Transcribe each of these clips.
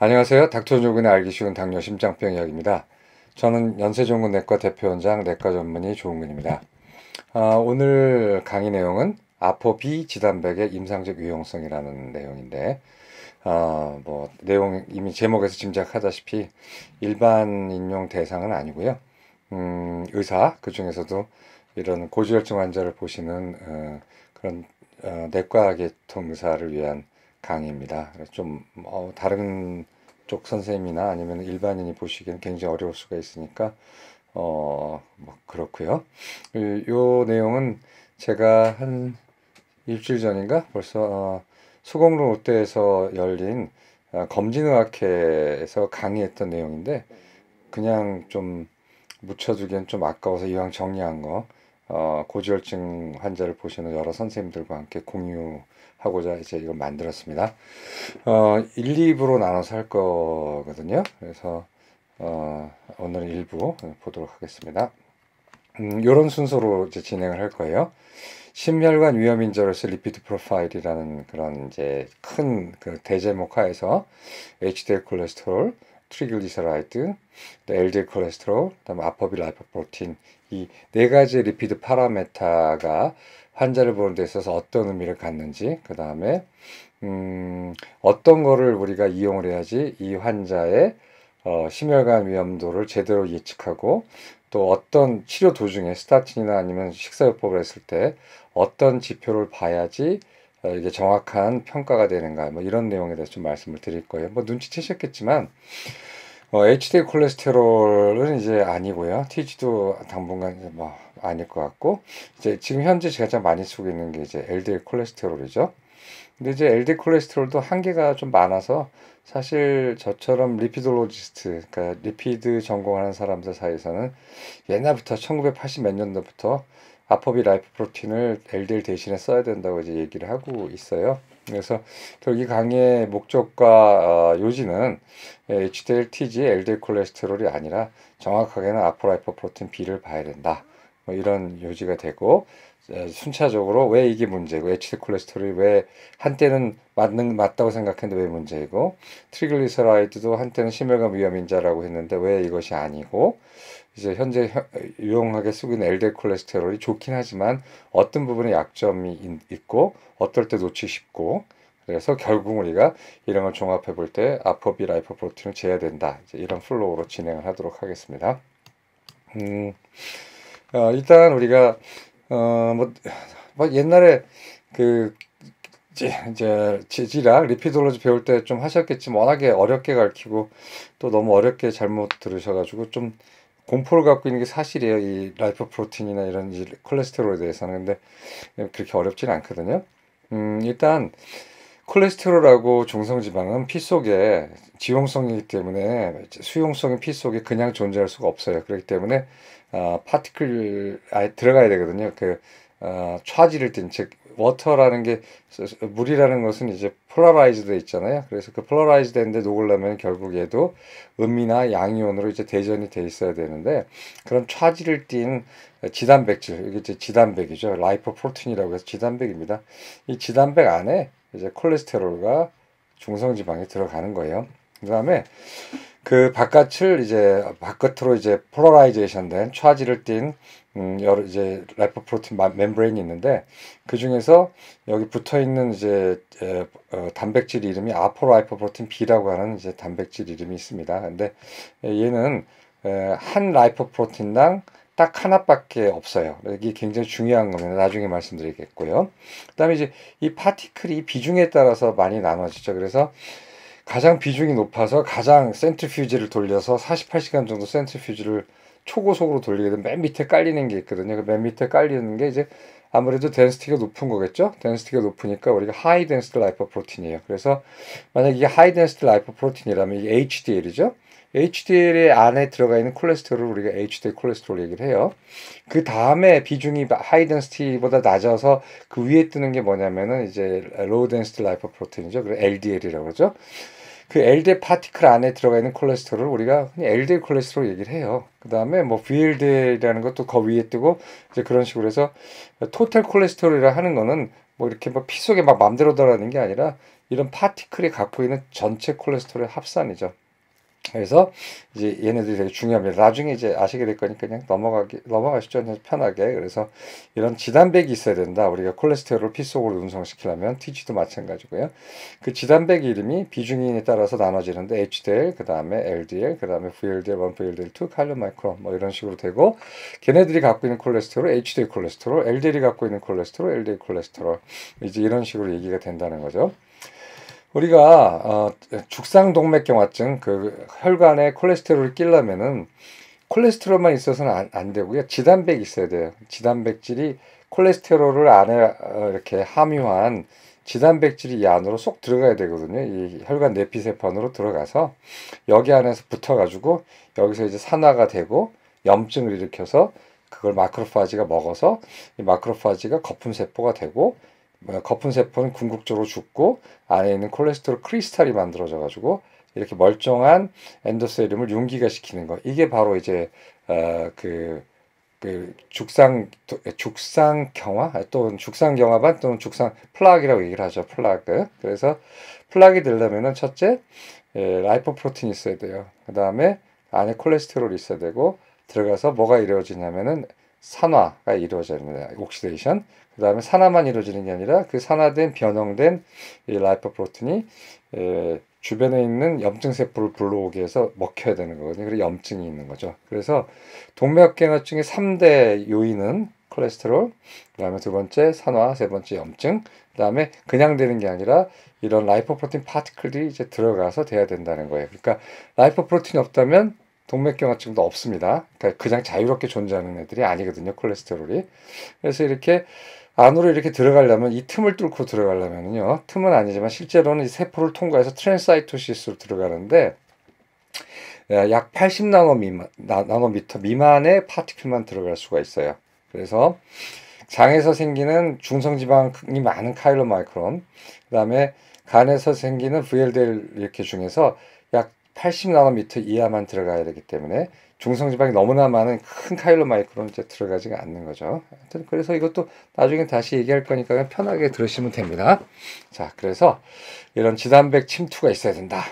안녕하세요. 닥터조근의 알기 쉬운 당뇨 심장병 이야기입니다. 저는 연세종근 내과 대표원장 내과 전문의 조은근입니다. 오늘 강의 내용은 아포비 지단백의 임상적 유용성이라는 내용인데, 내용 이미 제목에서 짐작하다시피 일반인용 대상은 아니고요. 의사, 그 중에서도 이런 고지혈증 환자를 보시는 그런 내과 계통 의사를 위한 강의입니다. 좀 다른 쪽 선생님이나 아니면 일반인이 보시기엔 굉장히 어려울 수가 있으니까 그렇고요. 요 내용은 제가 한 일주일 전인가 벌써 수공로 롯데에서 열린 검진의학회에서 강의했던 내용인데 그냥 좀 묻혀두기엔 좀 아까워서 이왕 정리한 거 고지혈증 환자를 보시는 여러 선생님들과 함께 공유하고자 이제 이걸 만들었습니다. 1, 2부로 나눠서 할 거거든요. 그래서 오늘 1부 보도록 하겠습니다. 이런 순서로 이제 진행을 할 거예요. 심혈관 위험인자로서 리피드 프로파일이라는 그런 이제 큰 그 대제목 하에서 HDL 콜레스테롤, 트리글리세라이드, LDL 콜레스테롤, 그다음에 아포비 라이포프로틴 이 네 가지 리피드 파라메타가 환자를 보는 데 있어서 어떤 의미를 갖는지, 그 다음에 어떤 거를 우리가 이용을 해야지 이 환자의 심혈관 위험도를 제대로 예측하고 또 어떤 치료 도중에 스타틴이나 아니면 식사요법을 했을 때 어떤 지표를 봐야지 이게 정확한 평가가 되는가 뭐 이런 내용에 대해서 좀 말씀을 드릴 거예요. 뭐 눈치채셨겠지만 HDL 콜레스테롤은 이제 아니고요. TG도 당분간 이제 뭐 아닐 것 같고 이제 지금 현재 제가 가장 많이 쓰고 있는 게 이제 LDL 콜레스테롤이죠. 근데 이제 LDL 콜레스테롤도 한계가 좀 많아서 사실 저처럼 리피돌로지스트, 그러니까 리피드 전공하는 사람들 사이에서는 옛날부터 1980 몇 년도부터 아포비 라이프 프로틴을 LDL 대신에 써야 된다고 이제 얘기를 하고 있어요. 그래서 결국 이 강의의 목적과 요지는 HDL, TG, LDL 콜레스테롤이 아니라 정확하게는 아포라이프 프로틴 B를 봐야 된다. 뭐 이런 요지가 되고 순차적으로 왜 이게 문제고 HDL 콜레스테롤이 왜 한때는 맞다고 생각했는데 왜 문제이고 트리글리세라이드도 한때는 심혈관 위험인자라고 했는데 왜 이것이 아니고 이제 현재 유용하게 쓰고 있는 LDL 콜레스테롤이 좋긴 하지만 어떤 부분에 약점이 있고 어떨 때 놓치기 쉽고 그래서 결국 우리가 이런 걸 종합해 볼 때 아포비 라이포프로틴을 재야 된다. 이제 이런 플로우로 진행을 하도록 하겠습니다. 일단 우리가 옛날에 그 이제 지지락 리피돌로지 배울 때 좀 하셨겠지만 워낙에 어렵게 가르치고 또 너무 어렵게 잘못 들으셔가지고 좀 공포를 갖고 있는 게 사실이에요. 이 라이프 프로틴이나 이런 콜레스테롤에 대해서는. 근데 그렇게 어렵진 않거든요. 일단 콜레스테롤하고 중성지방은 피 속에 지용성이기 때문에 수용성이 피 속에 그냥 존재할 수가 없어요. 그렇기 때문에 파티클 들어가야 되거든요. 차지를 띤 즉 워터라는 게 물이라는 것은 이제 폴라라이즈돼 있잖아요. 그래서 그 폴라라이즈된데 녹으려면 결국 얘도 음이나 양이온으로 이제 대전이 돼 있어야 되는데 그런 차지를 띤 지단백질 이게 이제 지단백이죠. 라이포프로틴이라고 해서 지단백입니다. 이 지단백 안에 이제 콜레스테롤과 중성지방이 들어가는 거예요. 그다음에 그 바깥을 이제 바깥으로 이제 폴라라이제이션 된 차지를 띤 여러 이제 라이포프로틴 멤브레인이 있는데 그 중에서 여기 붙어 있는 이제 단백질 이름이 아포라이포프로틴 B라고 하는 이제 단백질 이름이 있습니다. 근데 얘는 한 라이포프로틴당 딱 하나밖에 없어요. 이게 굉장히 중요한 겁니다. 나중에 말씀드리겠고요. 그다음에 이제 이 파티클이 비중에 따라서 많이 나눠지죠. 그래서 가장 비중이 높아서 가장 센트리퓨지를 돌려서 48시간 정도 센트리퓨지를 초고속으로 돌리게 되면 맨 밑에 깔리는 게 있거든요. 그 맨 밑에 깔리는 게 이제 아무래도 덴시티가 높은 거겠죠. 덴시티가 높으니까 우리가 하이 덴시티 라이포프로틴이에요. 그래서 만약 이게 하이 덴시티 라이포프로틴이라면 이게 HDL이죠. HDL의 안에 들어가 있는 콜레스테롤을 우리가 HDL 콜레스테롤 얘기를 해요. 그 다음에 비중이 하이 덴시티보다 낮아서 그 위에 뜨는 게 뭐냐면은 이제 로우 덴시티 라이포프로틴이죠. 그리고 LDL이라고 그러죠. 그 LDL 파티클 안에 들어가 있는 콜레스테롤을 우리가 그냥 LDL 콜레스테롤 얘기를 해요. 그 다음에 뭐 VLDL이라는 것도 그 위에 뜨고 이제 그런 식으로 해서 토탈 콜레스테롤이라 하는 거는 뭐 이렇게 뭐 피 속에 막 맘대로 들어가는 게 아니라 이런 파티클이 갖고 있는 전체 콜레스테롤의 합산이죠. 그래서 이제 얘네들이 되게 중요합니다. 나중에 이제 아시게 될 거니까 그냥 넘어가시죠. 그냥 편하게. 그래서 이런 지단백이 있어야 된다. 우리가 콜레스테롤을 피 속으로 운송시키려면 TG도 마찬가지고요. 그 지단백 이름이 비중에 따라서 나눠지는데 HDL, 그 다음에 LDL, 그 다음에 VLDL 1, VLDL 2, 칼륨마이크론 뭐 이런 식으로 되고 걔네들이 갖고 있는 콜레스테롤, HDL 콜레스테롤, LDL이 갖고 있는 콜레스테롤, LDL 콜레스테롤 이제 이런 식으로 얘기가 된다는 거죠. 우리가 죽상동맥경화증 그 혈관에 콜레스테롤을 끼려면은 콜레스테롤만 있어서는 안 되고요. 지단백이 있어야 돼요. 지단백질이 콜레스테롤을 안에 이렇게 함유한 지단백질이 이 안으로 쏙 들어가야 되거든요. 이 혈관 내피세포 안으로 들어가서 여기 안에서 붙어가지고 여기서 이제 산화가 되고 염증을 일으켜서 그걸 마크로파지가 먹어서 이 마크로파지가 거품세포가 되고 거품세포는 궁극적으로 죽고 안에 있는 콜레스테롤 크리스탈이 만들어져 가지고 이렇게 멀쩡한 엔도셀륨을 융기화시키는 거. 이게 바로 이제 그 죽상경화 또는 죽상경화반 또는 죽상 플락이라고 얘기를 하죠. 플라그. 그래서 플락이 되려면은 첫째 라이포프로틴이 있어야 돼요. 그 다음에 안에 콜레스테롤이 있어야 되고 들어가서 뭐가 이루어지냐면은 산화가 이루어져야 됩니다. 옥시데이션. 그 다음에 산화만 이루어지는 게 아니라 그 산화된 변형된 이 라이포프로틴이 주변에 있는 염증 세포를 불러오게 해서 먹혀야 되는 거거든요. 그래서 염증이 있는 거죠. 그래서 동맥경화증의 3대 요인은 콜레스테롤, 그 다음에 두 번째 산화, 세 번째 염증, 그 다음에 그냥 되는 게 아니라 이런 라이포프로틴 파티클들이 이제 들어가서 돼야 된다는 거예요. 그러니까 라이포프로틴이 없다면 동맥경화증도 없습니다. 그러니까 그냥 자유롭게 존재하는 애들이 아니거든요. 콜레스테롤이. 그래서 이렇게 안으로 이렇게 들어가려면 이 틈을 뚫고 들어가려면요. 틈은 아니지만 실제로는 이 세포를 통과해서 트랜사이토시스로 들어가는데 약 80나노미터 미만의 파티클만 들어갈 수가 있어요. 그래서 장에서 생기는 중성지방이 많은 카일로마이크론, 그 다음에 간에서 생기는 VLDL 이렇게 중에서 약 80나노미터 이하만 들어가야 되기 때문에 중성지방이 너무나 많은 큰 카일로마이크론은 이제 들어가지가 않는 거죠. 하여튼 그래서 이것도 나중에 다시 얘기할 거니까 편하게 들으시면 됩니다. 자, 그래서 이런 지단백 침투가 있어야 된다.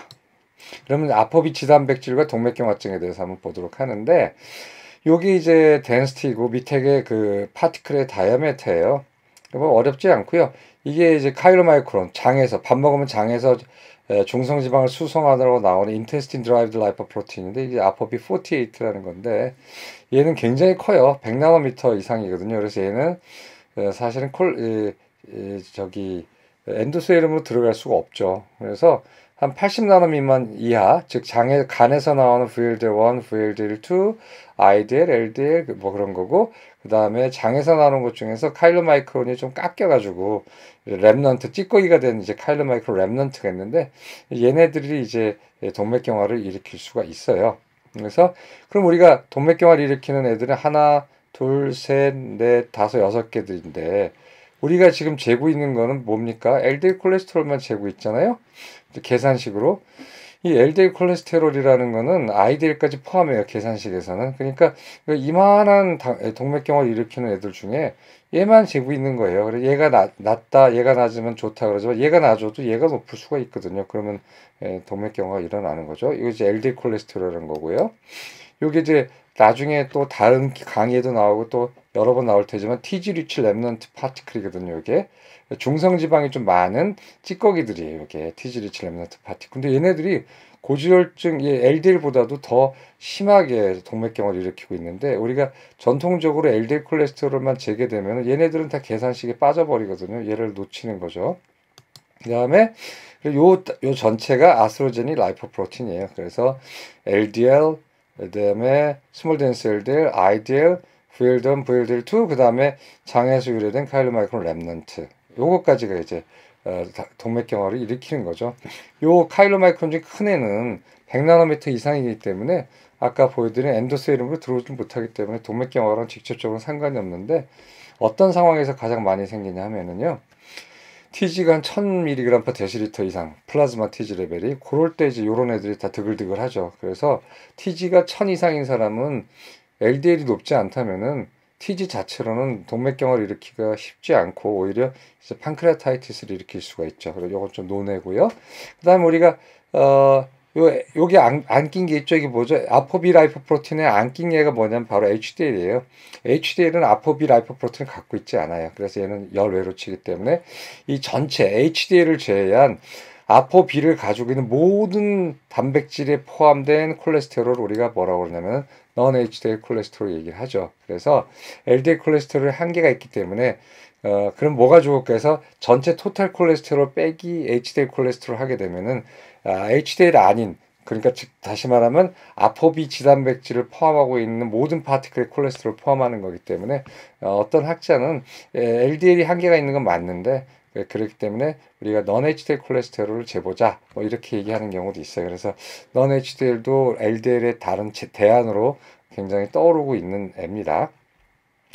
그러면 아포비 지단백질과 동맥경화증에 대해서 한번 보도록 하는데 여기 이제 덴시티고 밑에 그 파티클의 다이아메터예요. 뭐 어렵지 않고요. 이게 이제 카일로마이크론 장에서 밥 먹으면 장에서 중성지방을 수송하느라고 나오는 인테스틴 드라이브드 라이포프로틴인데 이게 아포비 48라는 건데 얘는 굉장히 커요. 100나노미터 이상이거든요. 그래서 얘는 사실은 저기 엔도셀륨으로 들어갈 수가 없죠. 그래서 한 80나노 미만 이하, 즉 간에서 나오는 VLDL1, VLDL2, IDL, LDL 뭐 그런 거고 그 다음에 장에서 나오는 것 중에서 카일로마이크론이 좀 깎여가지고 랩넌트 찌꺼기가 된 이제 카일로마이크론 랩넌트가 있는데 얘네들이 이제 동맥경화를 일으킬 수가 있어요. 그래서 그럼 우리가 동맥경화를 일으키는 애들은 하나, 둘, 셋, 넷, 다섯, 여섯 개들인데 우리가 지금 재고 있는 거는 뭡니까? LDL 콜레스테롤만 재고 있잖아요. 계산식으로 이 LDL 콜레스테롤이라는 거는 IDL까지 포함해요. 계산식에서는. 그러니까 이만한 동맥경화를 일으키는 애들 중에 얘만 재고 있는 거예요. 그래서 얘가 낮다, 얘가 낮으면 좋다 그러지만 얘가 낮아도 얘가 높을 수가 있거든요. 그러면 동맥경화가 일어나는 거죠. 이거 이제 LDL 콜레스테롤이라는 거고요. 요게 이제 나중에 또 다른 강의에도 나오고 또 여러 번 나올 테지만 TG 리치 랩넌트 파티클이거든요. 이게 중성지방이 좀 많은 찌꺼기들이에요. 이게 TG 리치 랩넌트 파티클. 근데 얘네들이 고지혈증, LDL보다도 더 심하게 동맥경화를 일으키고 있는데 우리가 전통적으로 LDL 콜레스테롤만 재게 되면 얘네들은 다 계산식에 빠져버리거든요. 얘를 놓치는 거죠. 그 다음에 요 전체가 아스트로제닉 라이포프로틴이에요. 그래서 LDL, 그 다음에 스몰 덴스 LDL, IDL, VLD1, VLD2, 그 다음에 장에서 유래된 카일로마이크론 랩넌트. 요거까지가 이제 동맥경화를 일으키는 거죠. 요 카일로마이크론 중 큰 애는 100나노미터 이상이기 때문에 아까 보여드린 엔도셀륨으로 들어오지 못하기 때문에 동맥경화랑 직접적으로 상관이 없는데 어떤 상황에서 가장 많이 생기냐 하면은요. TG가 한 1000mg/dL 이상 플라즈마 TG 레벨이 그럴 때 이제 요런 애들이 다 드글드글 하죠. 그래서 TG가 1000 이상인 사람은 LDL이 높지 않다면은 TG 자체로는 동맥경화를 일으키기가 쉽지 않고 오히려 이제 판크레아타이티스를 일으킬 수가 있죠. 그래서 이건 좀 논외고요. 그다음에 우리가 여기 안 낀 게 있죠. 이게 뭐죠? 아포비 라이포프로틴에 안 낀 얘가 뭐냐면 바로 HDL이에요. HDL은 아포비 라이포프로틴을 갖고 있지 않아요. 그래서 얘는 열외로 치기 때문에 이 전체 HDL을 제외한 아포비를 가지고 있는 모든 단백질에 포함된 콜레스테롤을 우리가 뭐라고 그러냐면 non HDL 콜레스테롤 얘기를 하죠. 그래서 LDL 콜레스테롤에 한계가 있기 때문에 그럼 뭐가 좋을까 해서 전체 토탈 콜레스테롤 빼기 HDL 콜레스테롤 하게 되면은 HDL 아닌 그러니까 즉 다시 말하면 아포비 지단백질을 포함하고 있는 모든 파티클의 콜레스테롤을 포함하는 거기 때문에 어떤 학자는 LDL이 한계가 있는 건 맞는데 그렇기 때문에 우리가 non HDL 콜레스테롤을 재보자 뭐 이렇게 얘기하는 경우도 있어요. 그래서 non HDL도 LDL의 다른 대안으로 굉장히 떠오르고 있는 애입니다.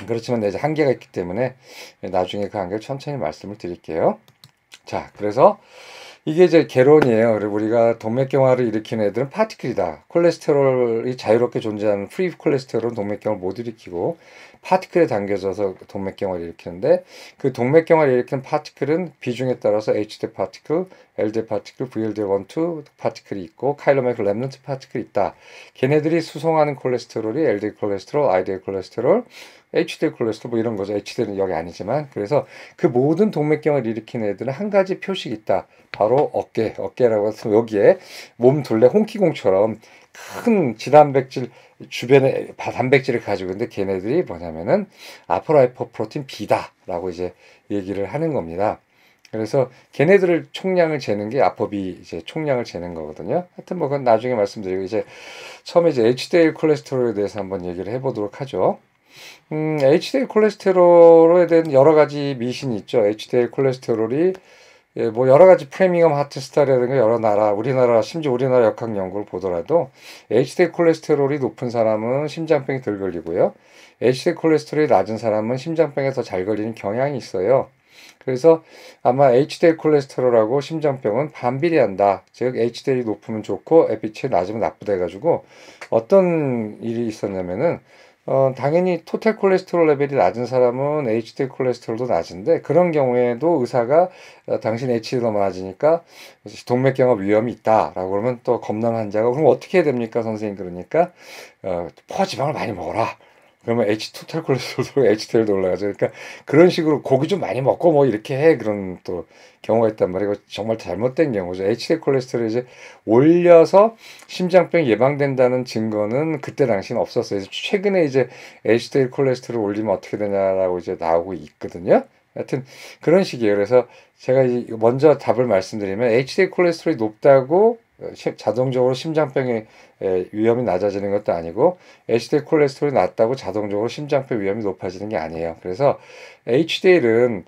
그렇지만 이제 한계가 있기 때문에 나중에 그 한계를 천천히 말씀을 드릴게요. 자, 그래서 이게 이제 개론이에요. 그리고 우리가 동맥경화를 일으키는 애들은 파티클이다. 콜레스테롤이 자유롭게 존재하는 프리 콜레스테롤은 동맥경화를 못 일으키고 파티클에 담겨져서 동맥경화를 일으키는데 그 동맥경화를 일으키는 파티클은 비중에 따라서 HDL 파티클, LDL 파티클, VLDL1, 2 파티클이 있고 카일로메이클 렘넌트 파티클이 있다. 걔네들이 수송하는 콜레스테롤이 LDL 콜레스테롤, IDL 콜레스테롤, HDL 콜레스테롤 뭐 이런 거죠. HDL은 여기 아니지만 그래서 그 모든 동맥경화를 일으키는 애들은 한 가지 표식이 있다. 바로 어깨라고 해서 여기에 몸 둘레 홍키공처럼 큰 지단백질 주변에 단백질을 가지고 있는데 걔네들이 뭐냐면은 아포라이포프로틴 B다라고 이제 얘기를 하는 겁니다. 그래서 걔네들을 총량을 재는 게 아포비 이제 총량을 재는 거거든요. 하여튼 뭐 그건 나중에 말씀드리고 이제 처음에 이제 HDL 콜레스테롤에 대해서 한번 얘기를 해보도록 하죠. HDL 콜레스테롤에 대한 여러 가지 미신이 있죠. HDL 콜레스테롤이 뭐 여러 가지 프레미엄 하트스타라든가 여러 나라, 우리나라 심지어 우리나라 역학 연구를 보더라도 HDL 콜레스테롤이 높은 사람은 심장병이 덜 걸리고요. HDL 콜레스테롤이 낮은 사람은 심장병에 더 잘 걸리는 경향이 있어요. 그래서 아마 HDL 콜레스테롤하고 심장병은 반비례한다. 즉 HDL이 높으면 좋고 LDL 낮으면 나쁘다 해가지고 어떤 일이 있었냐면은 당연히 토탈 콜레스테롤 레벨이 낮은 사람은 HDL 콜레스테롤도 낮은데 그런 경우에도 의사가 당신 HDL이 너무 낮으니까 동맥경화 위험이 있다라고 그러면 또 겁난 환자가 그럼 어떻게 해야 됩니까 선생님 그러니까 포화지방을 많이 먹어라. 그러면 토탈 콜레스테롤도 HDL도 올라가죠. 그러니까 그런 식으로 고기 좀 많이 먹고 뭐 이렇게 해 그런 또 경우가 있단 말이에요. 이거 정말 잘못된 경우죠. HDL 콜레스테롤이 이제 올려서 심장병 예방된다는 증거는 그때 당시는 없었어요. 최근에 이제 HDL 콜레스테롤 올리면 어떻게 되냐라고 이제 나오고 있거든요. 하여튼 그런 식이에요. 그래서 제가 먼저 답을 말씀드리면 HDL 콜레스테롤이 높다고 자동적으로 심장병의 위험이 낮아지는 것도 아니고 HDL 콜레스테롤이 낮다고 자동적으로 심장병 위험이 높아지는 게 아니에요. 그래서 HDL은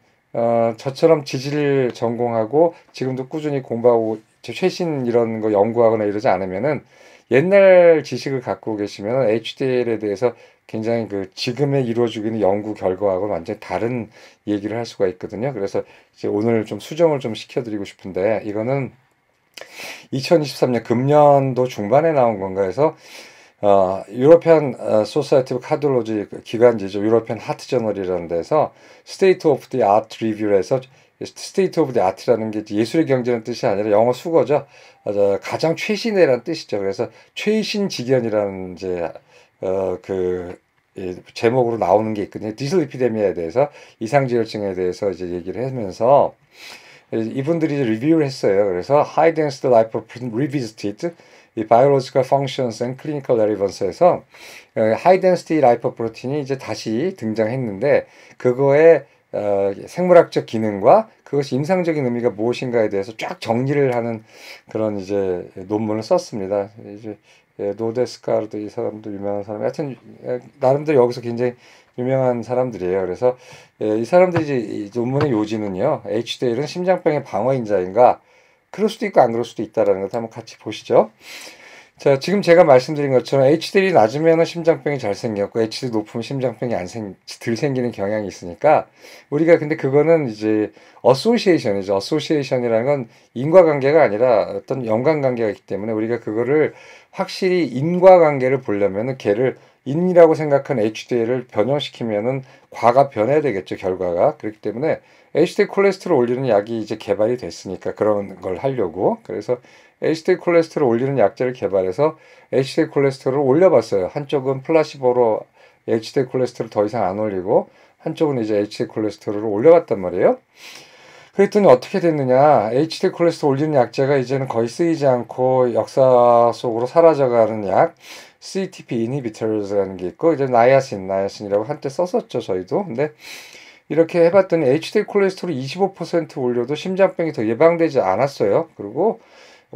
저처럼 지질 전공하고 지금도 꾸준히 공부하고 최신 이런 거 연구하거나 이러지 않으면은 옛날 지식을 갖고 계시면 HDL에 대해서 굉장히 그 지금에 이루어지고 있는 연구 결과하고 완전히 다른 얘기를 할 수가 있거든요. 그래서 이제 오늘 좀 수정을 좀 시켜드리고 싶은데 이거는 2023년 금년도 중반에 나온 건가 해서 유로피안 소사이티 오브 카디올로지 기관지죠. 유로피안 하트 저널이라는 데서 스테이트 오브 디 아트 리뷰에서 스테이트 오브 디 아트라는 게 예술의 경제라는 뜻이 아니라 영어 수거죠. 가장 최신의라는 뜻이죠. 그래서 최신 지견이라는 이제 그 제목으로 나오는 게 있거든요. 디슬리피데미아에 대해서 이상지혈증에 대해서 이제 얘기를 하면서 이분들이 리뷰를 했어요. 그래서 High Density Lipoprotein Revisited, 이 Biological Functions and Clinical Relevance에서 High Density Lipoprotein이 이제 다시 등장했는데 그거의 생물학적 기능과 그것이 임상적인 의미가 무엇인가에 대해서 쫙 정리를 하는 그런 이제 논문을 썼습니다. 이제 노데스카르도 이 사람도 유명한 사람. 하여튼 나름대로 여기서 굉장히 유명한 사람들이에요. 그래서 이 사람들이 이제 이 논문의 요지는요. HDL은 심장병의 방어인자인가? 그럴 수도 있고 안 그럴 수도 있다라는 것도 한번 같이 보시죠. 자, 지금 제가 말씀드린 것처럼 HDL이 낮으면 심장병이 잘 생겼고 HDL 높으면 심장병이 덜 생기는 경향이 있으니까 우리가 근데 그거는 이제 어소시에이션이죠. 어소시에이션이라는 건 인과관계가 아니라 어떤 연관관계가 있기 때문에 우리가 그거를 확실히 인과관계를 보려면은 걔를 인이라고 생각한 HDL을 변형시키면은 과가 변해야 되겠죠, 결과가. 그렇기 때문에 HDL 콜레스테롤 올리는 약이 이제 개발이 됐으니까 그런 걸 하려고. 그래서 HDL 콜레스테롤 올리는 약제를 개발해서 HDL 콜레스테롤을 올려봤어요. 한쪽은 플라시보로 HDL 콜레스테롤 더 이상 안 올리고 한쪽은 이제 HDL 콜레스테롤을 올려봤단 말이에요. 그랬더니 어떻게 됐느냐. HDL 콜레스테롤 올리는 약제가 이제는 거의 쓰이지 않고 역사 속으로 사라져가는 약, CETP 이니비터즈라는 게 있고, 이제 나야신이라고 한때 썼었죠, 저희도. 근데 이렇게 해봤더니 HDL 콜레스테롤 25% 올려도 심장병이 더 예방되지 않았어요. 그리고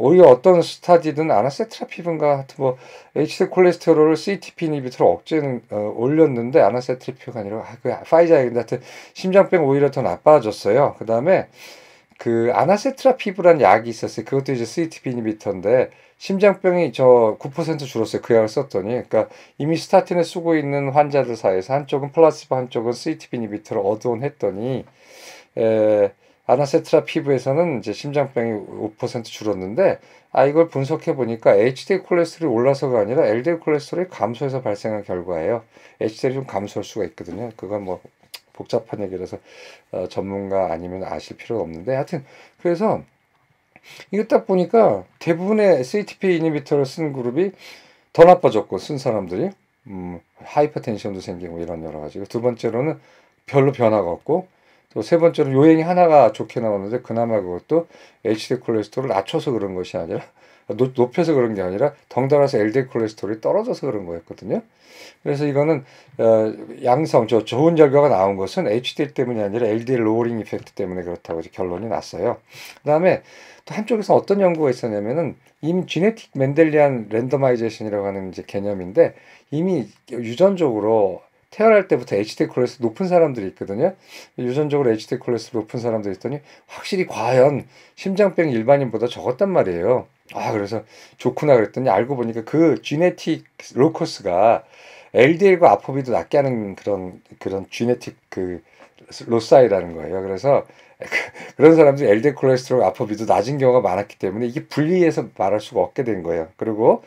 오히려 어떤 스타디든 아나세트라피브인가 하여튼 뭐 HDL 콜레스테롤을 CETP 이니비터로 억제는 올렸는데 아나세트라피브가 아니라 그 파이자인데 하여튼 심장병 오히려 더 나빠졌어요. 그 다음에 그 아나세트라피브란 약이 있었어요. 그것도 이제 CETP 이니비터인데 심장병이 저 9% 줄었어요. 그 약을 썼더니. 그러니까 이미 스타틴을 쓰고 있는 환자들 사이에서 한쪽은 플라시보 한쪽은 CETP 이니비터를 어드온했더니 아나세트라 피부에서는 이제 심장병이 5% 줄었는데, 이걸 분석해 보니까 HDL 콜레스테롤이 올라서가 아니라 LDL 콜레스테롤이 감소해서 발생한 결과예요. HDL이 좀 감소할 수가 있거든요. 그건 뭐 복잡한 얘기라서 전문가 아니면 아실 필요가 없는데, 하여튼 그래서 이거 딱 보니까 대부분의 CETP 이니비터를 쓴 그룹이 더 나빠졌고, 쓴 사람들이 하이퍼텐션도 생기고 이런 여러 가지. 두 번째로는 별로 변화가 없고, 또 세 번째로 요행이 하나가 좋게 나오는데 그나마 그것도 HDL 콜레스테롤을 낮춰서 그런 것이 아니라 높여서 그런 게 아니라 덩달아서 LDL 콜레스테롤이 떨어져서 그런 거였거든요. 그래서 이거는 양성, 좋은 결과가 나온 것은 HDL 때문이 아니라 LDL 로어링 이펙트 때문에 그렇다고 이제 결론이 났어요. 그다음에 또 한쪽에서 어떤 연구가 있었냐면은 이미 지네틱 멘델리안 랜더마이제이션이라고 하는 이제 개념인데 이미 유전적으로 태어날 때부터 HDL 콜레스테롤 높은 사람들이 있거든요. 유전적으로 HDL 콜레스테롤 높은 사람들이 있더니 확실히 과연 심장병 일반인보다 적었단 말이에요. 그래서 좋구나 그랬더니 알고 보니까 그 지네틱 로커스가 LDL과 아포비도 낮게 하는 그런 지네틱 그 로사이라는 거예요. 그래서 그런 사람들이 LDL 콜레스테롤, 아포비도 낮은 경우가 많았기 때문에 이게 분리해서 말할 수가 없게 된 거예요. 그리고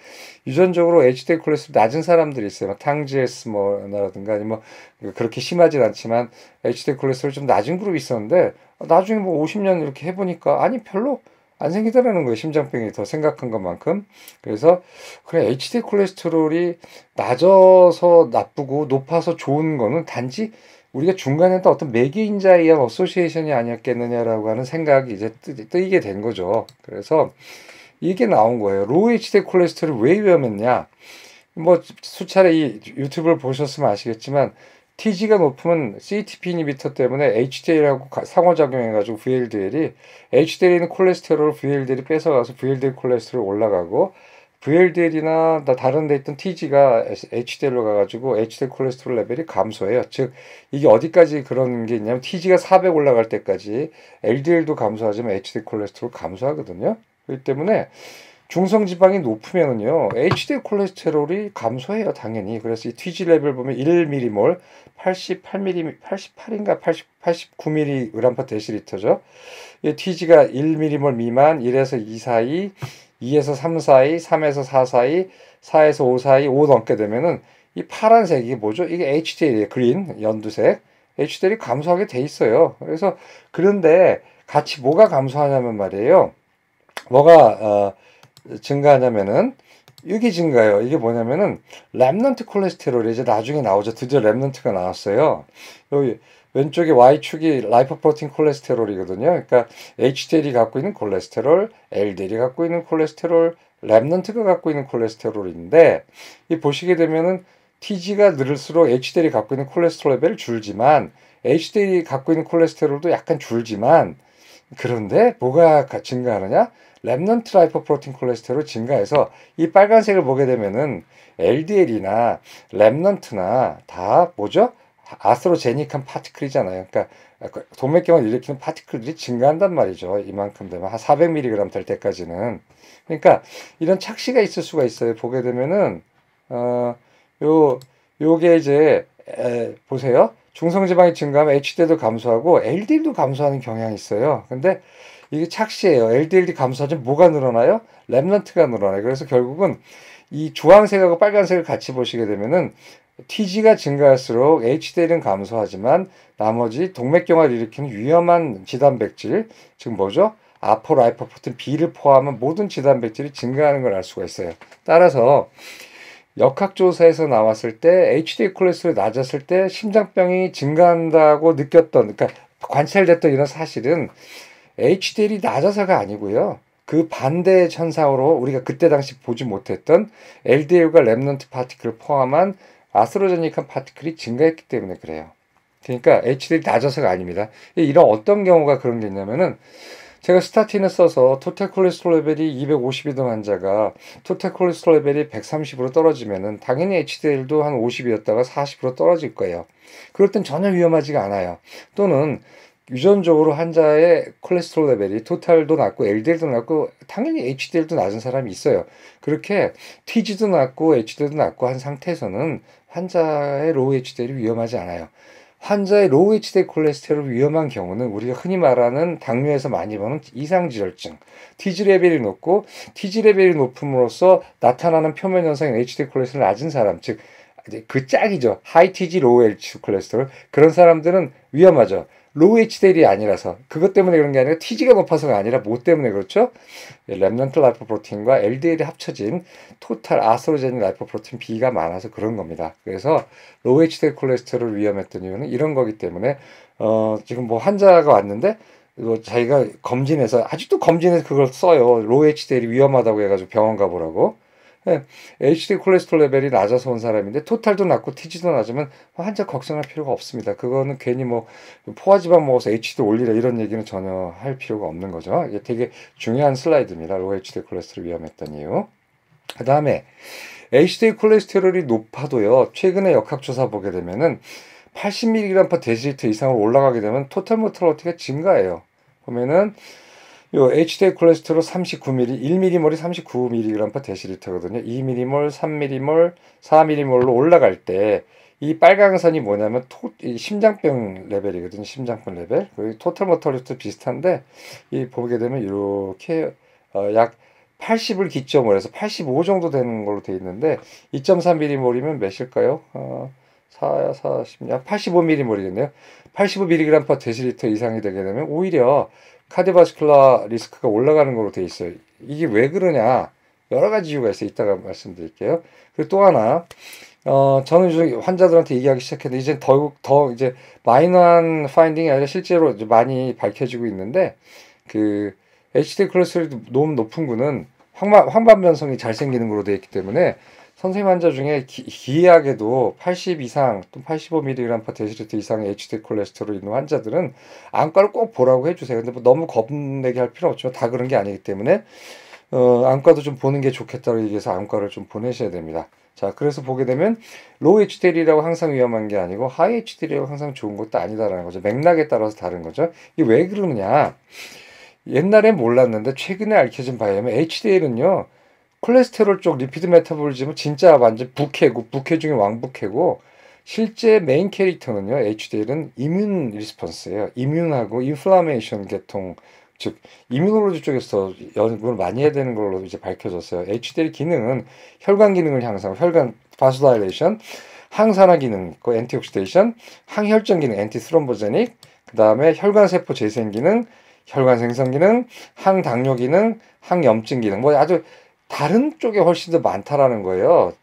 유전적으로 HDL 콜레스테롤 낮은 사람들이 있어요. 탕지에스 뭐라든가 아니면 뭐 그렇게 심하진 않지만 HDL 콜레스테롤 좀 낮은 그룹이 있었는데 나중에 뭐 50년 이렇게 해보니까 아니 별로 안 생기더라는 거예요. 심장병이 더 생각한 것만큼. 그래서 그래 HDL 콜레스테롤이 낮아서 나쁘고 높아서 좋은 거는 단지 우리가 중간에 또 어떤 매개인자에 의한 어소시에이션이 아니었겠느냐라고 하는 생각이 이제 뜨이게 된 거죠. 그래서 이게 나온 거예요. 로우 HDL 콜레스테롤이 왜 위험했냐? 뭐 수차례 이 유튜브를 보셨으면 아시겠지만 TG가 높으면 CETP 이니비터 때문에 HDL하고 상호작용해가지고 VLDL이 HDL에 있는 콜레스테롤을 VLDL이 뺏어가서 VLDL 콜레스테롤 올라가고 VLDL이나 다른 데 있던 TG가 HDL로 가가지고 HDL 콜레스테롤 레벨이 감소해요. 즉 이게 어디까지 그런 게 있냐면 TG가 400 올라갈 때까지 LDL도 감소하지만 HDL 콜레스테롤 감소하거든요. 그렇기 때문에 중성지방이 높으면은요, HDL 콜레스테롤이 감소해요, 당연히. 그래서 이 TG 레벨 보면 1mm몰, 88mm, 88인가 89mg 데시리터죠. 이 TG가 1mm몰 미만, 1에서 2 사이, 2에서 3 사이, 3에서 4 사이, 4에서 5 사이, 5 넘게 되면은 이 파란색이 뭐죠? 이게 HDL이에요. 그린, 연두색. HDL이 감소하게 돼 있어요. 그래서 그런데 같이 뭐가 감소하냐면 말이에요. 뭐가 증가하냐면은 이게 증가해요. 이게 뭐냐면은 렘넌트 콜레스테롤이 이제 나중에 나오죠. 드디어 렘넌트가 나왔어요. 여기 왼쪽에 Y축이 라이포프로틴 콜레스테롤이거든요. 그러니까 HDL이 갖고 있는 콜레스테롤, LDL이 갖고 있는 콜레스테롤, 렘넌트가 갖고 있는 콜레스테롤인데 이 보시게 되면은 TG가 늘을수록 HDL이 갖고 있는 콜레스테롤 레벨이 줄지만 HDL이 갖고 있는 콜레스테롤도 약간 줄지만 그런데 뭐가 증가하느냐? 렘넌트 라이포프로틴 콜레스테롤 증가해서 이 빨간색을 보게 되면은 LDL이나 렘넌트나 다 뭐죠? 아스트로제닉한 파티클이잖아요. 그러니까 동맥경을 일으키는 파티클들이 증가한단 말이죠. 이만큼 되면 한 400mg 될 때까지는. 그러니까 이런 착시가 있을 수가 있어요. 보게 되면은 요게 이제 보세요. 중성지방이 증가하면 HDL도 감소하고 LDL도 감소하는 경향이 있어요. 근데 이게 착시예요. LDL이 감소하면 뭐가 늘어나요? 랩넌트가 늘어나요. 그래서 결국은 이 주황색하고 빨간색을 같이 보시게 되면은 TG가 증가할수록 HDL은 감소하지만 나머지 동맥경화를 일으키는 위험한 지단백질, 즉 뭐죠? 아포라이포프틴 B를 포함한 모든 지단백질이 증가하는 걸 알 수가 있어요. 따라서 역학조사에서 나왔을 때 HDL 콜레스테롤이 낮았을 때 심장병이 증가한다고 느꼈던, 그러니까 관찰됐던 이런 사실은 HDL이 낮아서가 아니고요. 그 반대 현상으로 우리가 그때 당시 보지 못했던 LDL과 랩넌트 파티클을 포함한 아스트로제니카 파티클이 증가했기 때문에 그래요. 그러니까 HDL이 낮아서가 아닙니다. 이런 어떤 경우가 그런 게 있냐면은 제가 스타틴을 써서 토탈 콜레스테롤 레벨이 250이던 환자가 토탈 콜레스테롤 레벨이 130으로 떨어지면은 당연히 HDL도 한 50이었다가 40으로 떨어질 거예요. 그럴 땐 전혀 위험하지가 않아요. 또는 유전적으로 환자의 콜레스테롤 레벨이 토탈도 낮고 LDL도 낮고 당연히 HDL도 낮은 사람이 있어요. 그렇게 TG도 낮고 HDL도 낮고 한 상태에서는 환자의 로우 HDL이 위험하지 않아요. 환자의 로우 HDL 콜레스테롤 위험한 경우는 우리가 흔히 말하는 당뇨에서 많이 보는 이상지혈증, TG 레벨이 높고 TG 레벨이 높음으로써 나타나는 표면 현상인 HDL 콜레스테롤 낮은 사람, 즉 그 짝이죠. 하이 TG 로우 HDL 콜레스테롤, 그런 사람들은 위험하죠. 로우 HDL이 아니라서, 그것 때문에 그런 게 아니라 TG가 높아서가 아니라 뭐 때문에 그렇죠? 렘넌트 라이포프로틴과 LDL이 합쳐진 토탈 아스트로제닉 라이포프로틴 B가 많아서 그런 겁니다. 그래서 로우 HDL 콜레스테롤 위험했던 이유는 이런 거기 때문에 지금 뭐 환자가 왔는데 자기가 검진해서, 아직도 검진해서 그걸 써요. 로우 HDL이 위험하다고 해가지고 병원 가보라고. 네, HDL 콜레스테롤 레벨이 낮아서 온 사람인데 토탈도 낮고 TG도 낮으면 환자 걱정할 필요가 없습니다. 그거는 괜히 뭐 포화지방 먹어서 HDL 올리라 이런 얘기는 전혀 할 필요가 없는 거죠. 이게 되게 중요한 슬라이드입니다. 로우 HDL 콜레스테롤 위험했던 이유. 그 다음에 HDL 콜레스테롤이 높아도요, 최근에 역학조사 보게 되면은 80mg/dL 이상으로 올라가게 되면 토탈 모탈리티가 증가해요. 보면은 요 HDL 콜레스테롤 39mg, 1mm몰이 39mg/dl거든요. 2mm몰, 3mm몰, 4mm몰로 올라갈 때 이 빨간 선이 뭐냐면 이 심장병 레벨이거든요. 심장병 레벨. 그 토탈 모탈리티 비슷한데 이 보게 되면 이렇게 약 80을 기점으로 해서 85 정도 되는 걸로 돼 있는데 2.3mm몰이면 몇일까요? 85mm몰이겠네요. 85mg/dl 이상이 되게 되면 오히려 카디오바스큘라 리스크가 올라가는 걸로 돼 있어요. 이게 왜 그러냐? 여러 가지 이유가 있어요. 이따가 말씀드릴게요. 그리고 또 하나, 저는 요즘 환자들한테 얘기하기 시작했는데, 이제 더욱 더 이제 마이너한 파인딩이 아니라 실제로 이제 많이 밝혀지고 있는데, 그 HDL 콜레스테롤이 너무 높은 분은 황반변성이 잘 생기는 걸로 되어 있기 때문에 선생님 환자 중에 기이하게도 80 이상 또 85mg/dl 이상의 HDL 콜레스테롤 있는 환자들은 안과를 꼭 보라고 해주세요. 근데 뭐 너무 겁내게 할 필요 없지만 다 그런 게 아니기 때문에 안과도 좀 보는 게 좋겠다고 얘기해서 안과를 좀 보내셔야 됩니다. 자, 그래서 보게 되면 로우 HDL이라고 항상 위험한 게 아니고 하이 HDL이라고 항상 좋은 것도 아니다라는 거죠. 맥락에 따라서 다른 거죠. 이게 왜 그러느냐? 옛날엔 몰랐는데 최근에 알려진 바에 의하면 HDL은요, 콜레스테롤 쪽 리피드 메타볼리즘은 진짜 완전 부캐 중에 왕부캐고, 실제 메인 캐릭터는요, HDL은 이뮨 리스폰스예요. 이뮨하고 인플라메이션 계통, 즉 이뮤놀로지 쪽에서 연구를 많이 해야 되는 걸로 이제 밝혀졌어요. HDL 기능은 혈관 기능을 향상, 혈관 바소다일레이션, 항산화 기능, 그 엔티옥시데이션, 항혈전 기능, 엔티스롬보제닉, 그 다음에 혈관 세포 재생 기능, 혈관 생성 기능, 항당뇨 기능, 항염증 기능, 뭐 아주 다른 쪽에 훨씬 더 많다라는 거예요.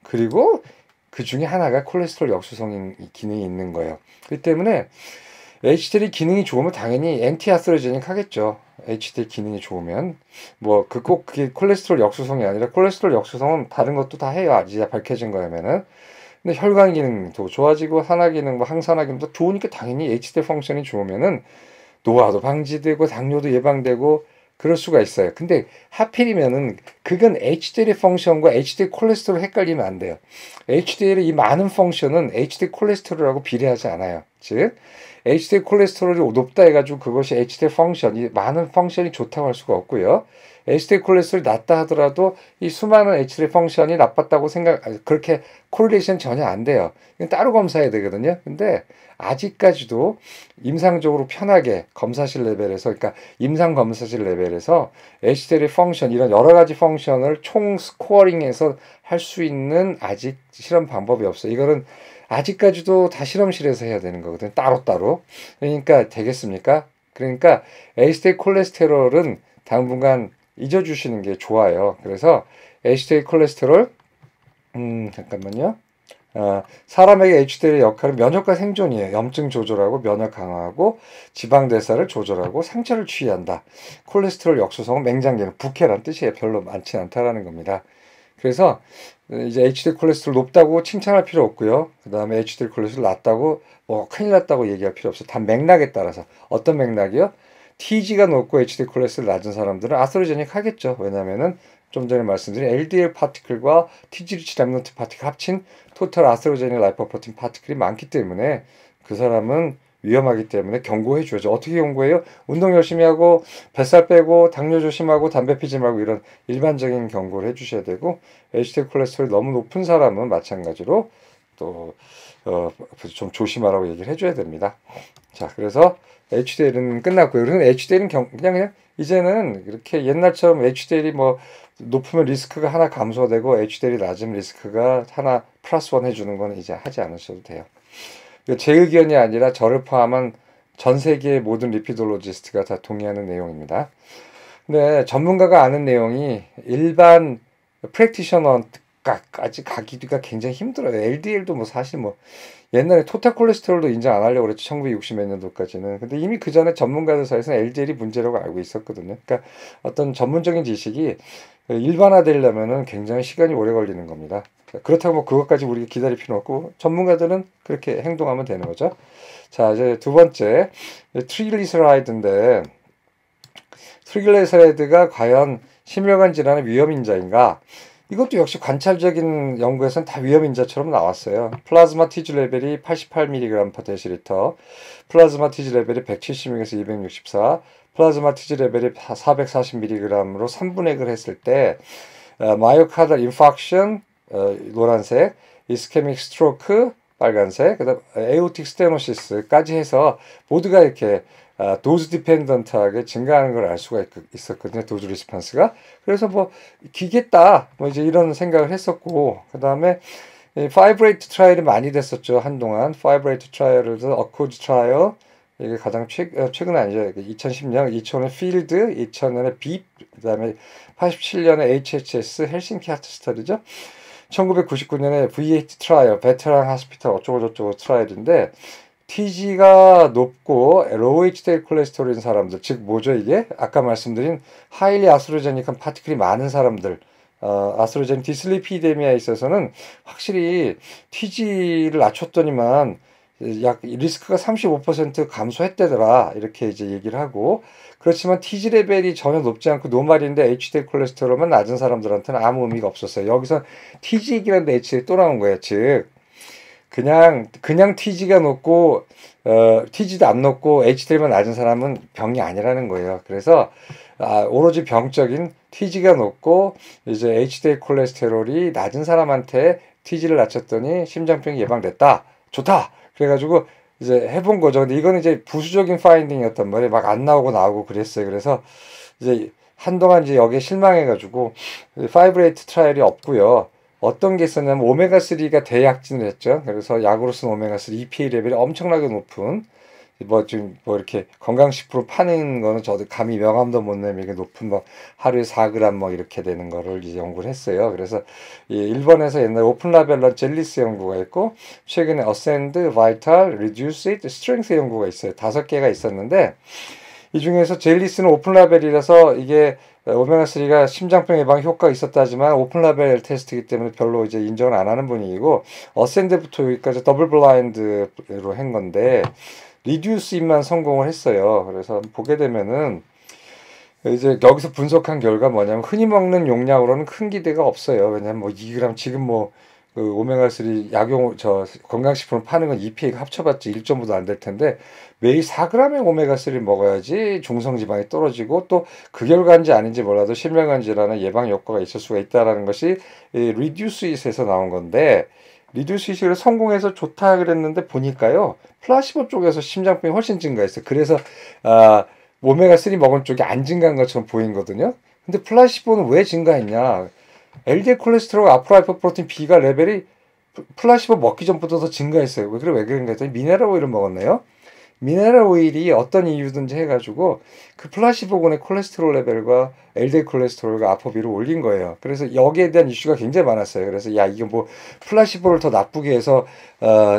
그리고 그 중에 하나가 콜레스테롤 역수성 기능이 있는 거예요. 그렇기 때문에 HDL 기능이 좋으면 당연히 엔티아스트로제닉 하겠죠. HDL 기능이 좋으면 뭐 꼭 그게 콜레스테롤 역수성이 아니라 콜레스테롤 역수성은 다른 것도 다 해요. 아직 밝혀진 거라면은. 근데 혈관 기능도 좋아지고 산화 기능, 뭐 항산화 기능도 좋으니까 당연히 HDL 펑션이 좋으면은 노화도 방지되고 당뇨도 예방되고 그럴 수가 있어요. 근데 하필이면은 그건 HDL 펑션과 HDL 콜레스테롤 헷갈리면 안 돼요. HDL의 이 많은 펑션은 HDL 콜레스테롤하고 비례하지 않아요. 즉 HDL 콜레스테롤이 높다 해가지고 그것이 HDL 펑션, 이 많은 펑션이 좋다고 할 수가 없고요. HDL 콜레스테롤이 낮다 하더라도 이 수많은 HDL 펑션이 나빴다고 그렇게 코릴레이션 전혀 안 돼요. 이건 따로 검사해야 되거든요. 근데 아직까지도 임상적으로 편하게 검사실 레벨에서, 그러니까 임상 검사실 레벨에서 HDL의 펑션, 이런 여러 가지 펑션을 총 스코어링해서 할 수 있는 아직 실험 방법이 없어요. 이거는 아직까지도 다 실험실에서 해야 되는 거거든요. 따로따로. 그러니까 되겠습니까? 그러니까 HDL 콜레스테롤은 당분간 잊어주시는 게 좋아요. 그래서 HDL 콜레스테롤, 잠깐만요. 사람에게 HDL의 역할은 면역과 생존이에요. 염증 조절하고 면역 강화하고 지방 대사를 조절하고 상처를 치유한다. 콜레스테롤 역수성은 맹장계는 부캐란 뜻이에요. 별로 많지 않다라는 겁니다. 그래서 이제 HDL 콜레스테롤 높다고 칭찬할 필요 없고요. 그 다음에 HDL 콜레스테롤 낮다고 뭐 큰일 났다고 얘기할 필요 없어요. 다 맥락에 따라서. 어떤 맥락이요? TG가 높고 HDL 콜레스테롤 낮은 사람들은 아스트로제닉 하겠죠. 왜냐면은 좀 전에 말씀드린 LDL 파티클과 TG-리치 랩넌트 파티클 합친 토탈 아스트로제닉 라이포프로틴 파티클이 많기 때문에 그 사람은 위험하기 때문에 경고해 줘야죠. 어떻게 경고해요? 운동 열심히 하고 뱃살 빼고 당뇨 조심하고 담배 피지 말고 이런 일반적인 경고를 해주셔야 되고, HDL 콜레스테롤이 너무 높은 사람은 마찬가지로 또 좀 조심하라고 얘기를 해줘야 됩니다. 자, 그래서 HDL은 끝났고요. 그래서 HDL은 그냥 이제는 이렇게 옛날처럼 HDL이 뭐 높으면 리스크가 하나 감소되고 HDL이 낮으면 리스크가 하나 플러스 원 해주는 건 이제 하지 않으셔도 돼요. 제 의견이 아니라 저를 포함한 전 세계의 모든 리피돌로지스트가 다 동의하는 내용입니다. 근데 전문가가 아는 내용이 일반 프랙티셔너까지 가기가 굉장히 힘들어요. LDL도 뭐 사실 뭐 옛날에 토탈 콜레스테롤도 인정 안 하려고 그랬죠. 1960 몇 년도까지는. 근데 이미 그 전에 전문가들 사이에서는 LDL이 문제라고 알고 있었거든요. 그러니까 어떤 전문적인 지식이 일반화되려면은 굉장히 시간이 오래 걸리는 겁니다. 그렇다고 뭐 그것까지 우리가 기다릴 필요 없고 전문가들은 그렇게 행동하면 되는 거죠. 자, 이제 두 번째 트리글리세라이드인데, 트리글리세라이드가 과연 심혈관 질환의 위험인자인가? 이것도 역시 관찰적인 연구에서는 다 위험인자처럼 나왔어요. 플라즈마 TG 레벨이 88mg/dL, 플라즈마 TG 레벨이 176에서 264, 플라즈마 TG 레벨이 440mg으로 3분액을 했을 때 마이오카르달 인팍션 노란색, 이스케믹 스트로크 빨간색, 그다음 에오틱 스테노시스까지 해서 모두가 이렇게 도즈 디펜던트하게 증가하는 걸 알 수가 있었거든요. 도즈 리스판스가. 그래서 뭐 기겠다 뭐 이제 이런 생각을 했었고, 그다음에 파이브레이트 트라이얼이 많이 됐었죠. 한동안 파이브레이트 트라이얼에서 어코즈 트라이얼, 이게 가장 최근 아니죠. 2010년, 2000년에 필드, 2000년에 빕, 그다음에 87년에 HHS 헬싱키 하트 스터디죠. 1999년에 V8 트라이얼, 베테랑 하스피탈 어쩌고저쩌고 트라이얼인데, TG가 높고 로우 HDL 콜레스테롤인 사람들, 즉 뭐죠 이게? 아까 말씀드린 하일리 아스트로제닉한 파티클이 많은 사람들, 아스트로제닉 디슬리피데미아에 있어서는 확실히 TG를 낮췄더니만 약 리스크가 35% 감소했대더라, 이렇게 이제 얘기를 하고, 그렇지만 TG 레벨이 전혀 높지 않고 노말인데 HDL 콜레스테롤만 낮은 사람들한테는 아무 의미가 없었어요. 여기서 TG 얘기라는데 HDL 또 나온 거예요. 즉 그냥 TG가 높고 TG도 안 높고 HDL만 낮은 사람은 병이 아니라는 거예요. 그래서 오로지 병적인 TG가 높고 이제 HDL 콜레스테롤이 낮은 사람한테 TG를 낮췄더니 심장병이 예방됐다. 좋다. 그래가지고 이제 해본 거죠. 근데 이거는 이제 부수적인 파인딩이었단 말이에요. 막 안 나오고 그랬어요. 그래서 이제 한동안 이제 여기에 실망해가지고 파이브레이트 트라이얼이 없고요. 어떤 게 있었냐면 오메가3가 대약진을 했죠. 그래서 약으로 쓴 오메가3 EPA 레벨이 엄청나게 높은, 뭐 지금 뭐 이렇게 건강식품 파는 거는 저도 감히 명함도 못 내밀게 높은 뭐 하루에 4g 뭐 이렇게 되는 거를 이제 연구를 했어요. 그래서 일본에서 옛날 오픈 라벨런 젤리스 연구가 있고, 최근에 어센드, 바이탈, 리듀스, 스트렝스 연구가 있어요. 5개가 있었는데, 이 중에서 젤리스는 오픈 라벨이라서 이게 오메가3가 심장병 예방 효과가 있었다지만 오픈 라벨 테스트이기 때문에 별로 이제 인정을 안 하는 분위기고, 어센드부터 여기까지 더블 블라인드로 한 건데 리듀스인만 성공을 했어요. 그래서 보게 되면은 이제 여기서 분석한 결과 뭐냐면 흔히 먹는 용량으로는 큰 기대가 없어요. 왜냐면 뭐 2g 지금 뭐 그 오메가3 약용 저 건강식품을 파는 건 EPA가 합쳐봤자 1.5도 안 될 텐데 매일 4g의 오메가3를 먹어야지 중성지방이 떨어지고 또 그 결과인지 아닌지 몰라도 심혈관 질환의 예방 효과가 있을 수가 있다라는 것이 이 리듀스 잇에서 나온 건데 리듀스 잇을 성공해서 좋다 그랬는데 보니까요 플라시보 쪽에서 심장병이 훨씬 증가했어요. 그래서 아, 오메가3 먹은 쪽이 안 증가한 것처럼 보이거든요. 근데 플라시보는 왜 증가했냐? LDL 콜레스테롤 아프라이포프로틴 B가 레벨이 플라시보 먹기 전부터 더 증가했어요. 왜 그런가 했더니 미네랄 오일을 먹었네요. 미네랄 오일이 어떤 이유든지 해가지고 그 플라시보군의 콜레스테롤 레벨과 LDL 콜레스테롤과 아포비를 올린 거예요. 그래서 여기에 대한 이슈가 굉장히 많았어요. 그래서 야 이게 뭐 플라시보를 더 나쁘게 해서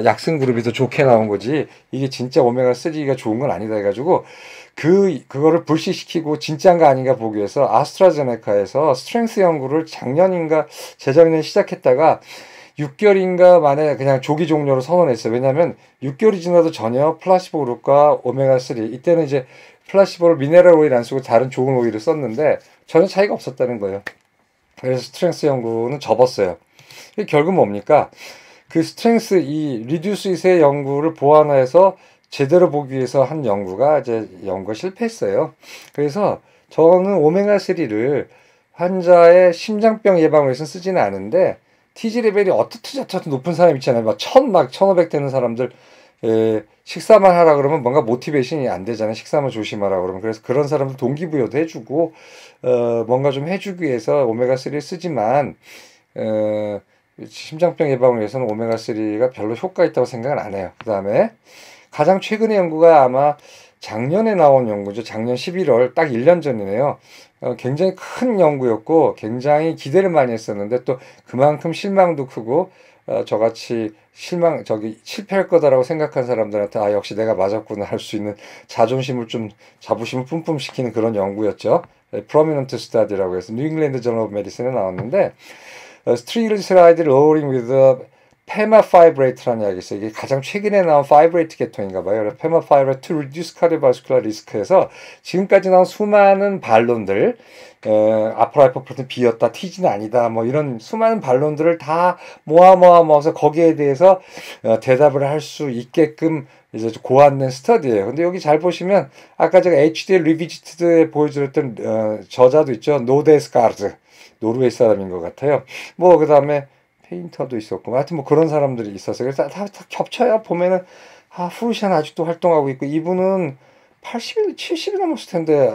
약승 그룹이 더 좋게 나온 거지 이게 진짜 오메가 3가 좋은 건 아니다 해가지고 그거를 불식시키고 진짜인가 아닌가 보기 위해서 아스트라제네카에서 스트렝스 연구를 작년인가 재작년에 시작했다가 6개월인가 만에 그냥 조기 종료로 선언했어요. 왜냐하면 6개월이 지나도 전혀 플라시보 그룹과 오메가3 이때는 이제 플라시보를 미네랄 오일 안 쓰고 다른 좋은 오일을 썼는데 전혀 차이가 없었다는 거예요. 그래서 스트렝스 연구는 접었어요. 결국 뭡니까? 그 스트렝스 이 리듀스잇의 연구를 보완해서 제대로 보기 위해서 한 연구가 이제 연구가 실패했어요. 그래서 저는 오메가3를 환자의 심장병 예방을 위해서 쓰지는 않은데 TG 레벨이 어떻게 높은 사람 있잖아요. 막 1500 되는 사람들 식사만 하라 그러면 뭔가 모티베이션이 안 되잖아요. 식사만 조심하라 그러면. 그래서 그런 사람들 동기부여도 해주고 뭔가 좀 해주기 위해서 오메가3를 쓰지만 심장병 예방을 위해서는 오메가3가 별로 효과 있다고 생각은 안 해요. 그 다음에 가장 최근의 연구가 아마 작년에 나온 연구죠. 작년 11월 딱 1년 전이네요. 굉장히 큰 연구였고 굉장히 기대를 많이 했었는데 또 그만큼 실망도 크고 저같이 실패할 거다라고 생각한 사람들한테 아 역시 내가 맞았구나 할 수 있는 자존심을 좀 자부심을 뿜뿜시키는 그런 연구였죠. 프로미넌트 스타디라고 해서 뉴 잉글랜드 저널 오브 메디슨에 나왔는데 트리글리세라이드 로어링 위드 페마파이브레이트라는 약이 있어요. 이게 가장 최근에 나온 파이브레이트 계통인가 봐요. 페마파이브레이트 to reduce cardiovascular risk에서 지금까지 나온 수많은 반론들 아프라이포프로틴 B였다, TG는 아니다, 뭐 이런 수많은 반론들을 다 모아서 거기에 대해서 대답을 할 수 있게끔 이제 고안된 스터디예요. 근데 여기 잘 보시면 아까 제가 HDL 리비지트드에 보여드렸던 저자도 있죠. 노데스카르드 노르웨이 사람인 것 같아요. 뭐 그 다음에 페인터도 있었고 하여튼 뭐 그런 사람들이 있었어요. 그래서 다 겹쳐요. 보면은 후르시안 아직도 활동하고 있고 이분은 80이 70이 넘었을 텐데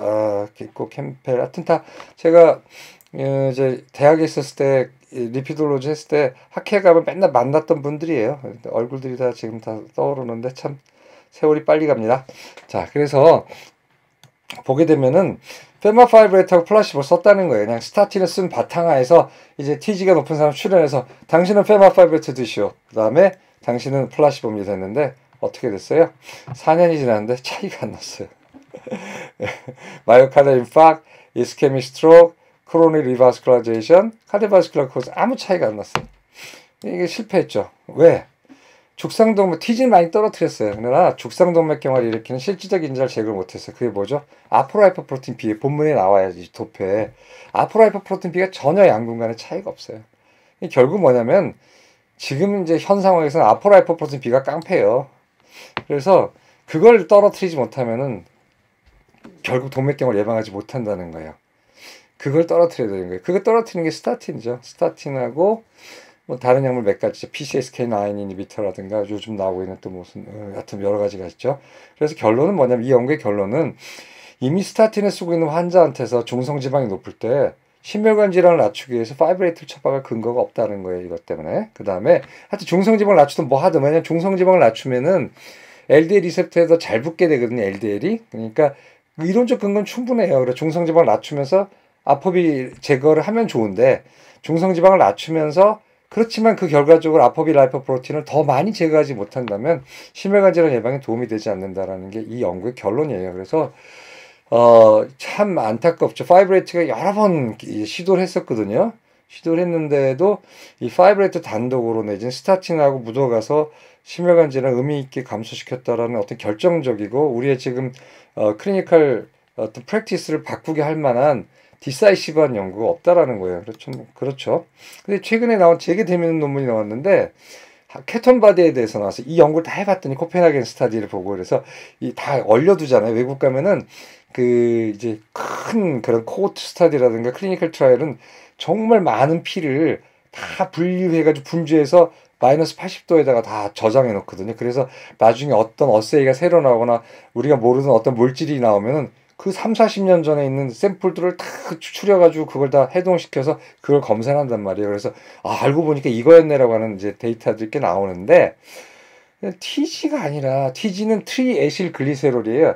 있고 캠펠 하여튼 다 제가 이제 대학에 있었을 때 리피돌로지 했을 때 학회 가면 맨날 만났던 분들이에요. 얼굴들이 다 지금 다 떠오르는데 참 세월이 빨리 갑니다. 자 그래서 보게 되면은 페마파이브레이트하고 플라시보 썼다는 거예요. 그냥 스타틴을 쓴 바탕화에서 이제 TG가 높은 사람 출연해서 당신은 페마파이브레이트 드시오. 그 다음에 당신은 플라시보입니다 했는데 어떻게 됐어요? 4년이 지났는데 차이가 안 났어요. 마이오카르디얼 인파크, 이스케믹 스트로크, 코로너리 리바스쿨라이제이션, 카디오바스쿨라 코즈 아무 차이가 안 났어요. 이게 실패했죠. 왜? 죽상동맥 TG는 많이 떨어뜨렸어요. 그러나 죽상동맥경화를 일으키는 실질적 인자를 제거를 못했어요. 그게 뭐죠? 아포라이포프로틴 B 본문에 나와야지 도표에 아포라이포프로틴 B가 전혀 양분 간의 차이가 없어요. 결국 뭐냐면 지금 이제 현 상황에서는 아포라이포프로틴 B가 깡패예요. 그래서 그걸 떨어뜨리지 못하면은 결국 동맥경화를 예방하지 못한다는 거예요. 그걸 떨어뜨려야 되는 거예요. 그걸 떨어뜨리는 게 스타틴이죠. 스타틴하고 뭐 다른 약물 몇 가지, PCSK9 이니비터라든가 요즘 나오고 있는 또 무슨 하여튼 여러 가지가 있죠. 그래서 결론은 뭐냐면 이 연구의 결론은 이미 스타틴을 쓰고 있는 환자한테서 중성지방이 높을 때 심혈관 질환을 낮추기 위해서 파이브레이트를 처방할 근거가 없다는 거예요. 이것 때문에. 그 다음에 하여튼 중성지방을 낮추든 뭐 하든 왜냐면 중성지방을 낮추면은 LDL 리셉터에 더 잘 붙게 되거든요. LDL이. 그러니까 이론적 근거는 충분해요. 그래서 중성지방을 낮추면서 아포비 제거를 하면 좋은데 중성지방을 낮추면서 그렇지만 그 결과적으로 아포비 라이포프로틴을 더 많이 제거하지 못한다면 심혈관 질환 예방에 도움이 되지 않는다라는 게 이 연구의 결론이에요. 그래서 참 안타깝죠. 파이브레이트가 여러 번 시도를 했었거든요. 시도를 했는데도 이 파이브레이트 단독으로 내진 스타틴하고 묻어가서 심혈관 질환 의미 있게 감소시켰다라는 어떤 결정적이고 우리의 지금 클리니컬 어떤 프랙티스를 바꾸게 할 만한 디사이시브한 연구가 없다라는 거예요. 그렇죠. 그렇죠. 근데 최근에 나온 되게 재밌는 논문이 나왔는데 케톤 바디에 대해서 나와서 이 연구를 다 해봤더니 코펜하겐 스타디를 보고 그래서 이 다 얼려두잖아요. 외국 가면은 그 이제 큰 그런 코호트 스타디라든가 클리니컬 트라이얼은 정말 많은 피를 다 분류해가지고 분주해서 마이너스 80도에다가 다 저장해 놓거든요. 그래서 나중에 어떤 어세이가 새로 나오거나 우리가 모르는 어떤 물질이 나오면은 그 3, 40년 전에 있는 샘플들을 다 추출해가지고 그걸 다 해동시켜서 그걸 검사한단 말이에요. 그래서 알고 보니까 이거였네라고 하는 이제 데이터들이 꽤 나오는데 TG가 아니라 TG는 트리에실 글리세롤이에요.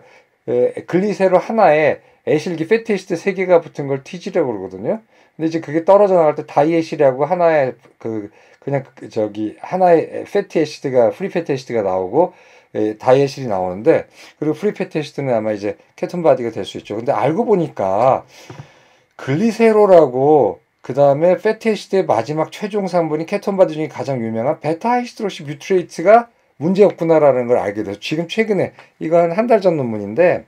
글리세롤 하나에 에실기 패티에시드 3개가 붙은 걸 TG라고 그러거든요. 근데 이제 그게 떨어져 나갈 때 다이에실하고 하나의 그냥 저기 하나의 패티에시드가 프리 패티에시드가 나오고 다이에실이 나오는데 그리고 프리 패티에시드는 아마 이제 케톤 바디가 될 수 있죠. 근데 알고 보니까 글리세롤하고 그 다음에 패티에시드의 마지막 최종 상분이 케톤 바디 중에 가장 유명한 베타 하이스트로시 뷰트레이트가 문제였구나라는 걸 알게 돼서 지금 최근에 이거 한 달 전 논문인데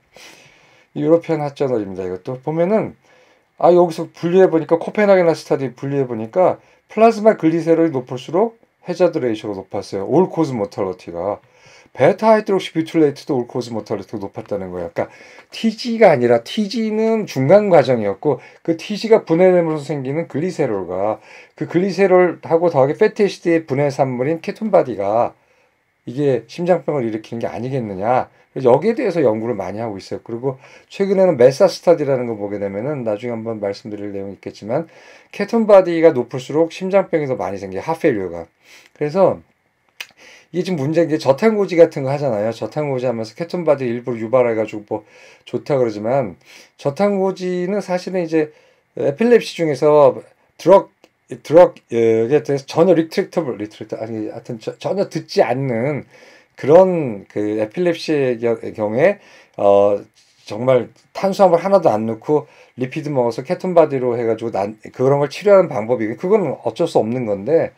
유로피언 핫저널입니다. 이것도 보면은 여기서 분류해 보니까 코펜하겐 스타디 분류해 보니까 플라즈마 글리세롤이 높을수록 해저드 레이쇼가 높았어요. 올 코즈 모탈리티가 베타 하이드록시 뷰틸레이트도 올 코즈 모탈리티가 높았다는 거예요. 그러니까 TG가 아니라 TG는 중간 과정이었고 그 TG가 분해되면서 생기는 글리세롤과 그 글리세롤하고 더하기 패티에시드의 분해 산물인 케톤 바디가 이게 심장병을 일으키는 게 아니겠느냐. 그래서 여기에 대해서 연구를 많이 하고 있어요. 그리고 최근에는 메사 스타디라는 거 보게 되면은 나중에 한번 말씀드릴 내용이 있겠지만 케톤 바디가 높을수록 심장병이 더 많이 생겨요. 하펠류가. 그래서 이게 지금 문제인 게 저탄고지 같은 거 하잖아요. 저탄고지 하면서 케톤 바디 일부러 유발해가지고 뭐 좋다 그러지만 저탄고지는 사실은 이제 에필lep시 중에서 드럭에 대해서 전혀 리트릭트 아니 하여튼 전혀 듣지 않는 그런 그 에필lep시의 경우에 정말 탄수화물 하나도 안 넣고 리피드 먹어서 케톤 바디로 해가지고 그런 걸 치료하는 방법이 그건 어쩔 수 없는 건데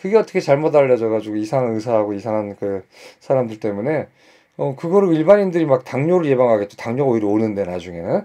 그게 어떻게 잘못 알려져가지고 이상한 의사하고 이상한 그 사람들 때문에 그거를 일반인들이 막 당뇨를 예방하겠죠. 당뇨가 오히려 오는데 나중에는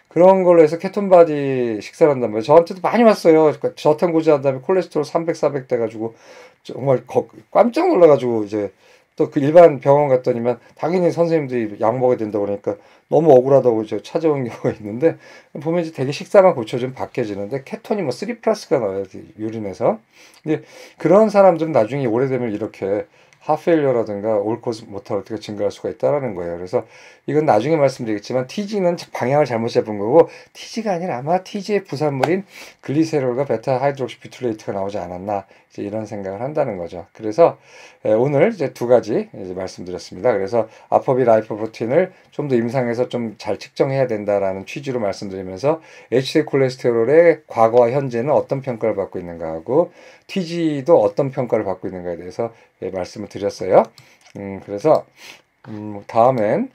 그런 걸로 해서 케톤 바디 식사를 한단 말이에요. 저한테도 많이 왔어요. 그러니까 저탄고지 한 다음에 콜레스테롤 300, 400 돼가지고 정말 깜짝 놀라가지고 이제 또 그 일반 병원 갔더니만 당연히 선생님들이 약 먹어야 된다고 그러니까 너무 억울하다고 이제 찾아온 경우가 있는데 보면 이제 되게 식사만 고쳐주면 바뀌어지는데 케톤이 뭐 3 플러스가 나와요. 유린에서. 근데 그런 사람들은 나중에 오래되면 이렇게 하페일러라든가 올코즈 모탈리티가 증가할 수가 있다라는 거예요. 그래서 이건 나중에 말씀드리겠지만 TG는 방향을 잘못 잡은 거고 TG가 아니라 아마 TG의 부산물인 글리세롤과 베타 하이드록시 뷰틸레이트가 나오지 않았나 이제 이런 생각을 한다는 거죠. 그래서 오늘 이제 두 가지 이제 말씀드렸습니다. 그래서 아포비 라이포프로틴을 좀 더 임상에서 좀 잘 측정해야 된다라는 취지로 말씀드리면서 HDL 콜레스테롤의 과거와 현재는 어떤 평가를 받고 있는가 하고 TG도 어떤 평가를 받고 있는가에 대해서 말씀을 드렸어요. 그래서 다음엔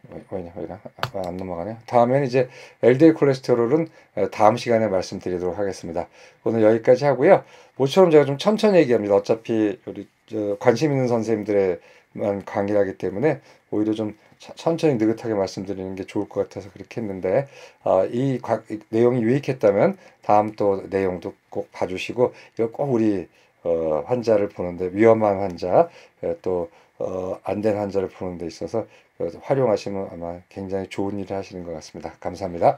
안 넘어가네. 다음엔 이제 LDL 콜레스테롤은 다음 시간에 말씀드리도록 하겠습니다. 오늘 여기까지 하고요. 모처럼 제가 좀 천천히 얘기합니다. 어차피 우리 관심 있는 선생님들에만 강의를 하기 때문에 오히려 좀 천천히 느긋하게 말씀드리는 게 좋을 것 같아서 그렇게 했는데 이 내용이 유익했다면 다음 또 내용도 꼭 봐주시고 이거 꼭 우리 환자를 보는데 위험한 환자 또 안 된 환자를 보는 데 있어서 활용하시면 아마 굉장히 좋은 일을 하시는 것 같습니다. 감사합니다.